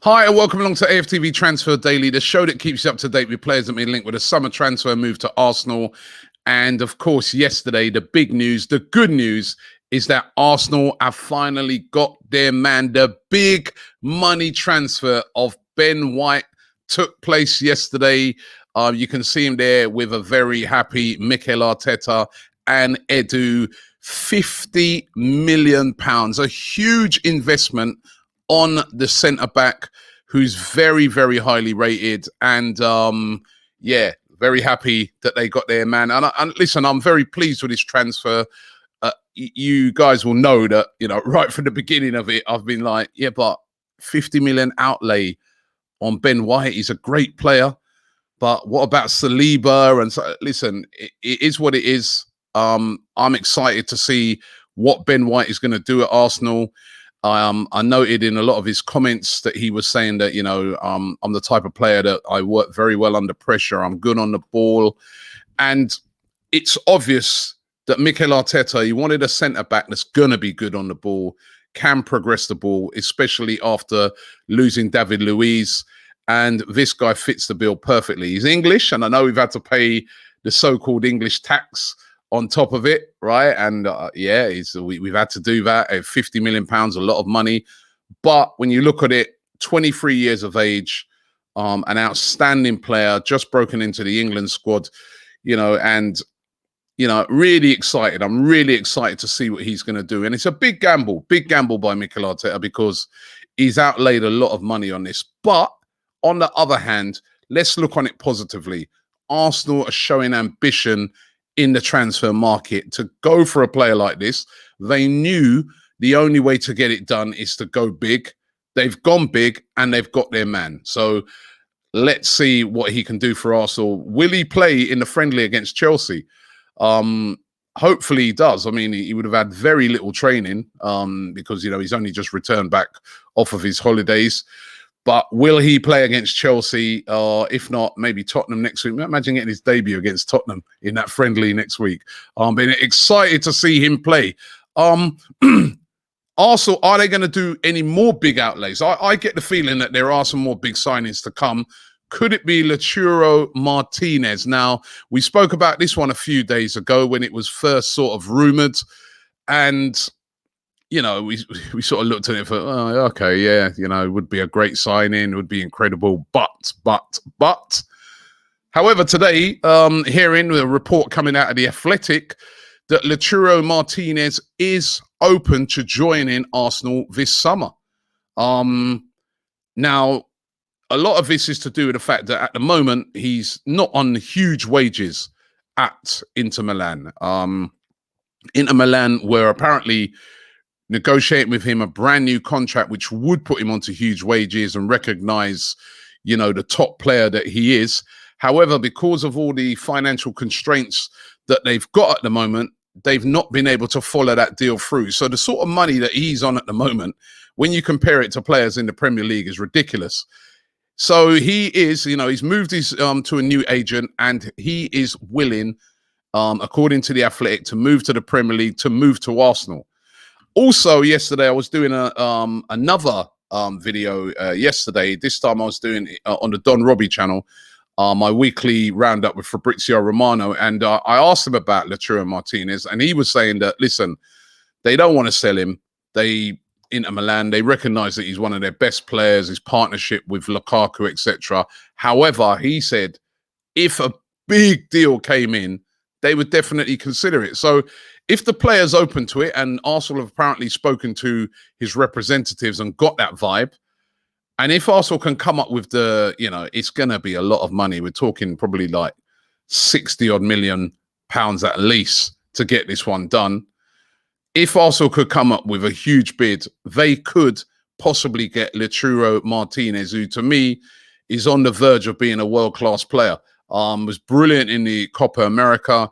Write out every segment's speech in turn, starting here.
Hi, and welcome along to AFTV Transfer Daily, the show that keeps you up to date with players that have been linked with a summer transfer move to Arsenal. And of course, yesterday, the big news, the good news is that Arsenal have finally got their man. The big money transfer of Ben White took place yesterday. You can see him there with a very happy Mikel Arteta and Edu. £50 million, a huge investment on the centre-back who's very, very highly rated. And yeah, very happy that they got their man. And listen, I'm very pleased with this transfer. You guys will know that, right from the beginning of it, I've been like, yeah, but 50 million outlay on Ben White. He's a great player. But what about Saliba? And so, listen, it is what it is. I'm excited to see what Ben White is going to do at Arsenal. I noted in a lot of his comments that he was saying that, I'm the type of player that I work very well under pressure. I'm good on the ball. And it's obvious that Mikel Arteta, he wanted a centre-back that's going to be good on the ball, can progress the ball, especially after losing David Luiz. And this guy fits the bill perfectly. He's English, and I know we've had to pay the so-called English tax on top of it, right? And yeah, we've had to do that. £50 million, a lot of money. But when you look at it, 23 years of age, an outstanding player, just broken into the England squad, and, really excited. I'm really excited to see what he's going to do. And it's a big gamble by Mikel Arteta because he's outlaid a lot of money on this. But on the other hand, let's look on it positively. Arsenal are showing ambition in the transfer market to go for a player like this. They knew the only way to get it done is to go big. They've gone big and they've got their man. So let's see what he can do for Arsenal. Will he play in the friendly against Chelsea? Hopefully he does. I mean, he would have had very little training because, he's only just returned back off of his holidays. But will he play against Chelsea? If not, maybe Tottenham next week. Imagine getting his debut against Tottenham in that friendly next week. I'm being excited to see him play. Also, are they going to do any more big outlays? I get the feeling that there are some more big signings to come. Could it be Lautaro Martínez? Now, we spoke about this one a few days ago when it was first sort of rumoured. And we sort of looked at it for, okay, yeah, it would be a great signing, it would be incredible, but. However, today, hearing a report coming out of The Athletic that Lautaro Martínez is open to joining Arsenal this summer. Now, a lot of this is to do with the fact that at the moment, he's not on huge wages at Inter Milan. Inter Milan were apparently negotiating with him a brand new contract, which would put him onto huge wages and recognize, the top player that he is. However, because of all the financial constraints that they've got at the moment, they've not been able to follow that deal through. So the sort of money that he's on at the moment, when you compare it to players in the Premier League, is ridiculous. So he is, he's moved his to a new agent, and he is willing, according to The Athletic, to move to the Premier League, to move to Arsenal. Also, yesterday, I was doing another video yesterday. This time I was doing on the Don Robbie channel, my weekly roundup with Fabrizio Romano. And I asked him about Lautaro Martínez, and he was saying that, listen, they don't want to sell him. Inter Milan, they recognize that he's one of their best players, his partnership with Lukaku, etc. However, he said, if a big deal came in, they would definitely consider it. So if the player's open to it, and Arsenal have apparently spoken to his representatives and got that vibe, and if Arsenal can come up with it's going to be a lot of money. We're talking probably like 60 odd million pounds at least to get this one done. If Arsenal could come up with a huge bid, they could possibly get Lautaro Martínez, who to me is on the verge of being a world-class player. Was brilliant in the Copa America.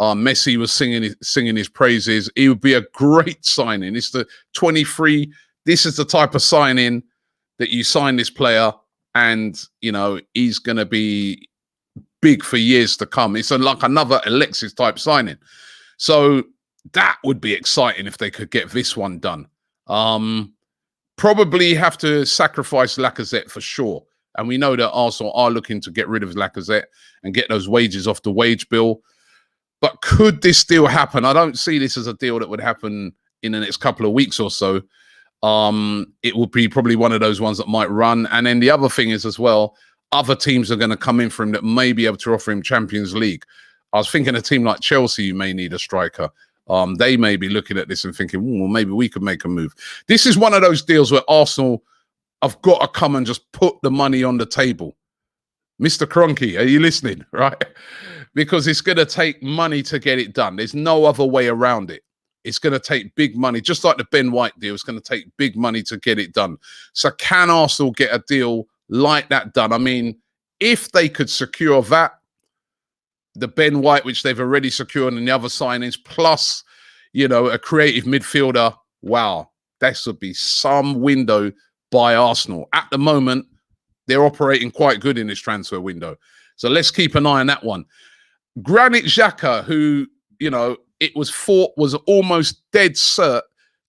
Messi was singing his praises. He would be a great signing. It's the 23. This is the type of signing that you sign this player, and he's going to be big for years to come. It's like another Alexis type signing. So that would be exciting if they could get this one done. Probably have to sacrifice Lacazette for sure. And we know that Arsenal are looking to get rid of Lacazette and get those wages off the wage bill. But could this deal happen? I don't see this as a deal that would happen in the next couple of weeks or so. It will be probably one of those ones that might run. And then the other thing is as well, other teams are going to come in for him that may be able to offer him Champions League. I was thinking a team like Chelsea, you may need a striker. They may be looking at this and thinking, well, maybe we could make a move. This is one of those deals where Arsenal have got to come and just put the money on the table. Mr. Kroenke, are you listening? Right? Because it's going to take money to get it done. There's no other way around it. It's going to take big money, just like the Ben White deal. It's going to take big money to get it done. So can Arsenal get a deal like that done? I mean, if they could secure that, the Ben White, which they've already secured, and the other signings, plus, you know, a creative midfielder, wow, that would be some window by Arsenal. At the moment, they're operating quite good in this transfer window. So let's keep an eye on that one. Granit Xhaka, who, you know, it was thought was almost dead cert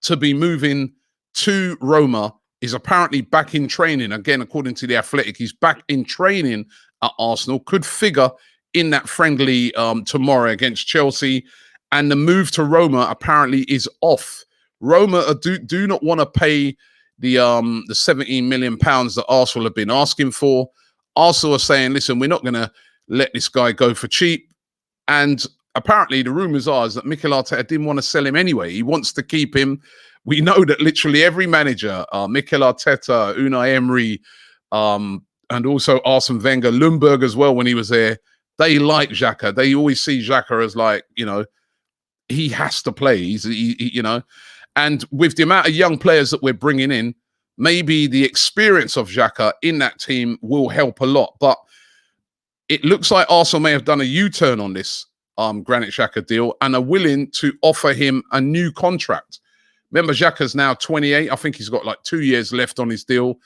to be moving to Roma, is apparently back in training. Again, according to The Athletic, he's back in training at Arsenal. Could figure in that friendly tomorrow against Chelsea. And the move to Roma apparently is off. Roma do not want to pay the 17 million pounds that Arsenal have been asking for. Arsenal are saying, listen, we're not going to let this guy go for cheap. And apparently the rumours are is that Mikel Arteta didn't want to sell him anyway. He wants to keep him. We know that literally every manager, Mikel Arteta, Unai Emery, and also Arsene Wenger, Lundberg as well when he was there, they like Xhaka. They always see Xhaka as like, you know, he has to play. You know, and with the amount of young players that we're bringing in, maybe the experience of Xhaka in that team will help a lot. But it looks like Arsenal may have done a U-turn on this Granit Xhaka deal and are willing to offer him a new contract. Remember, Xhaka's now 28. I think he's got like 2 years left on his deal.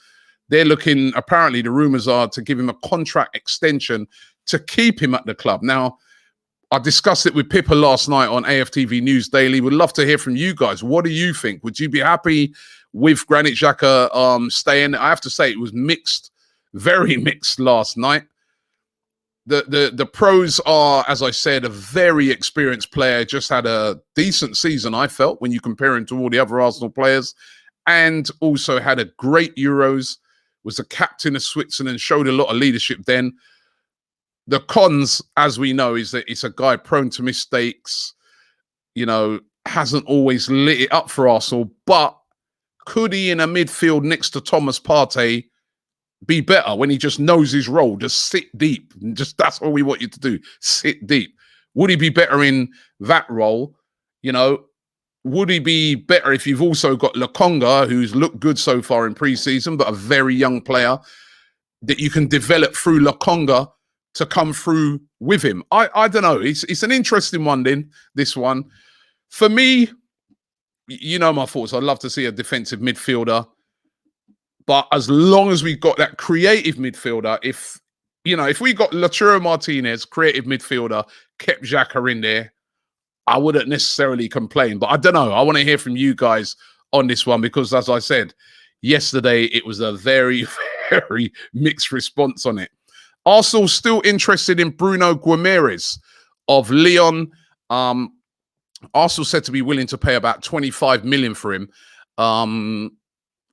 They're looking, apparently the rumours are, to give him a contract extension to keep him at the club. Now, I discussed it with Pippa last night on AFTV News Daily. We'd love to hear from you guys. What do you think? Would you be happy with Granit Xhaka staying? I have to say it was mixed, very mixed last night. The pros are, as I said, a very experienced player, just had a decent season, I felt, when you compare him to all the other Arsenal players, and also had a great Euros, was the captain of Switzerland, showed a lot of leadership then. The cons, as we know, is that it's a guy prone to mistakes, you know, hasn't always lit it up for Arsenal, but could he in a midfield next to Thomas Partey be better when he just knows his role? Just sit deep. Just that's all we want you to do. Sit deep. Would he be better in that role? You know, would he be better if you've also got Lokonga, who's looked good so far in pre-season, but a very young player that you can develop through Lokonga to come through with him? I don't know. It's an interesting one then, this one. For me, you know my thoughts. I'd love to see a defensive midfielder. But as long as we've got that creative midfielder, if we got Lautaro Martínez, creative midfielder, kept Xhaka in there, I wouldn't necessarily complain. But I don't know. I want to hear from you guys on this one because, as I said, yesterday it was a very, very mixed response on it. Arsenal still interested in Bruno Guimaraes of Lyon. Arsenal said to be willing to pay about 25 million for him.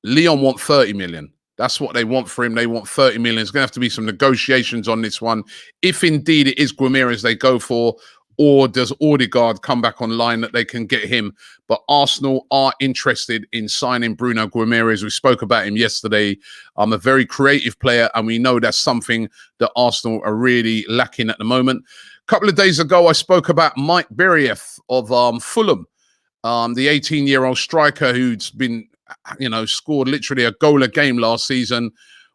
Lyon want 30 million. That's what they want for him. They want 30 million. There's going to have to be some negotiations on this one. If indeed it is Guimaraes they go for, or does Odegaard come back online that they can get him? But Arsenal are interested in signing Bruno Guimaraes. We spoke about him yesterday. A very creative player, and we know that's something that Arsenal are really lacking at the moment. A couple of days ago, I spoke about Mike Bereaf of Fulham, the 18-year-old striker who's been, scored literally a goal a game last season.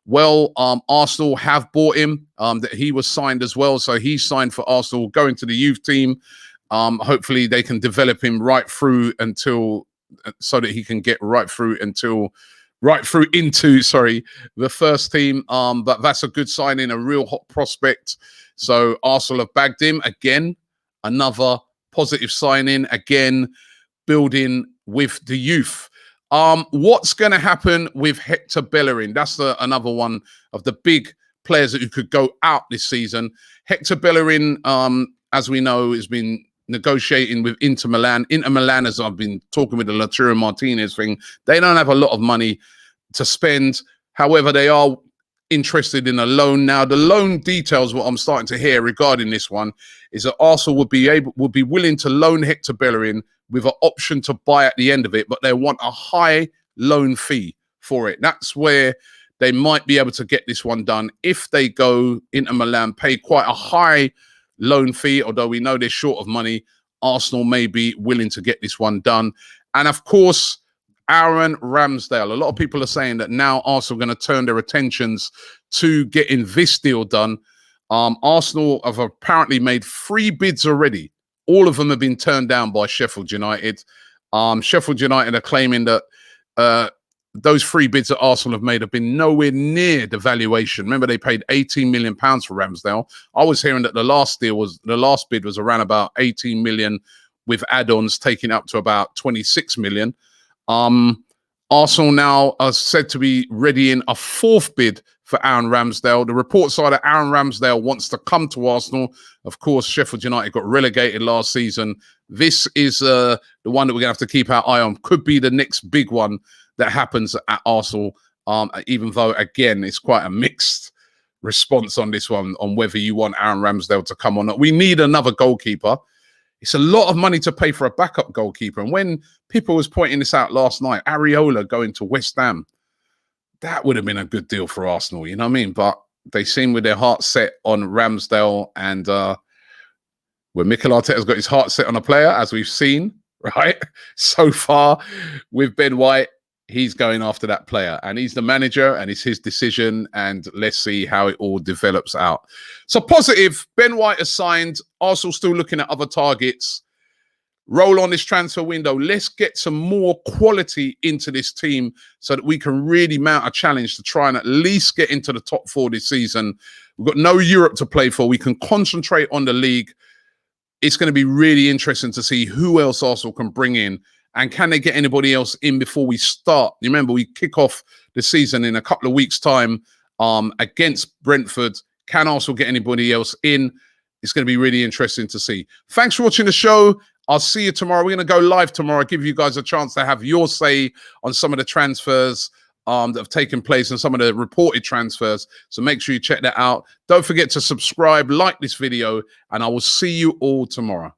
Well, Arsenal have bought him. That he was signed as well, so he's signed for Arsenal, going to the youth team. Hopefully, they can develop him right through so that he can get right through into the first team. But that's a good signing, a real hot prospect. So Arsenal have bagged him again. Another positive signing, again building with the youth. What's going to happen with Hector Bellerin? That's another one of the big players that could go out this season. Hector Bellerin, as we know, has been negotiating with Inter Milan. Inter Milan, as I've been talking with the Lautaro Martínez thing, they don't have a lot of money to spend. However, they are interested in a loan. Now, the loan details, what I'm starting to hear regarding this one, is that Arsenal would be willing to loan Hector Bellerin with an option to buy at the end of it, but they want a high loan fee for it. That's where they might be able to get this one done if they go into Milan, pay quite a high loan fee, although we know they're short of money. Arsenal may be willing to get this one done. And of course, Aaron Ramsdale. A lot of people are saying that now Arsenal are going to turn their attentions to getting this deal done. Arsenal have apparently made 3 bids already. All of them have been turned down by Sheffield United. Sheffield United are claiming that those 3 bids that Arsenal have made have been nowhere near the valuation. Remember, they paid £18 million for Ramsdale. I was hearing that the last bid was around about 18 million with add-ons taking up to about 26 million. Arsenal now are said to be readying a 4th bid for Aaron Ramsdale. The reports are that Aaron Ramsdale wants to come to Arsenal. Of course, Sheffield United got relegated last season. This is the one that we're going to have to keep our eye on. Could be the next big one that happens at Arsenal, even though, again, it's quite a mixed response on this one, on whether you want Aaron Ramsdale to come or not. We need another goalkeeper. It's a lot of money to pay for a backup goalkeeper. And when people was pointing this out last night, Areola going to West Ham, that would have been a good deal for Arsenal, you know what I mean? But they seem with their heart set on Ramsdale, and when Mikel Arteta's got his heart set on a player, as we've seen, right, so far with Ben White, he's going after that player, and he's the manager, and it's his decision, and let's see how it all develops out. So positive, Ben White has signed. Arsenal still looking at other targets. Roll on this transfer window. Let's get some more quality into this team so that we can really mount a challenge to try and at least get into the top 4 this season. We've got no Europe to play for. We can concentrate on the league. It's going to be really interesting to see who else Arsenal can bring in, and can they get anybody else in before we start? You remember, we kick off the season in a couple of weeks' time against Brentford. Can Arsenal get anybody else in? It's going to be really interesting to see. Thanks for watching the show. I'll see you tomorrow. We're going to go live tomorrow, give you guys a chance to have your say on some of the transfers that have taken place and some of the reported transfers. So make sure you check that out. Don't forget to subscribe, like this video, and I will see you all tomorrow.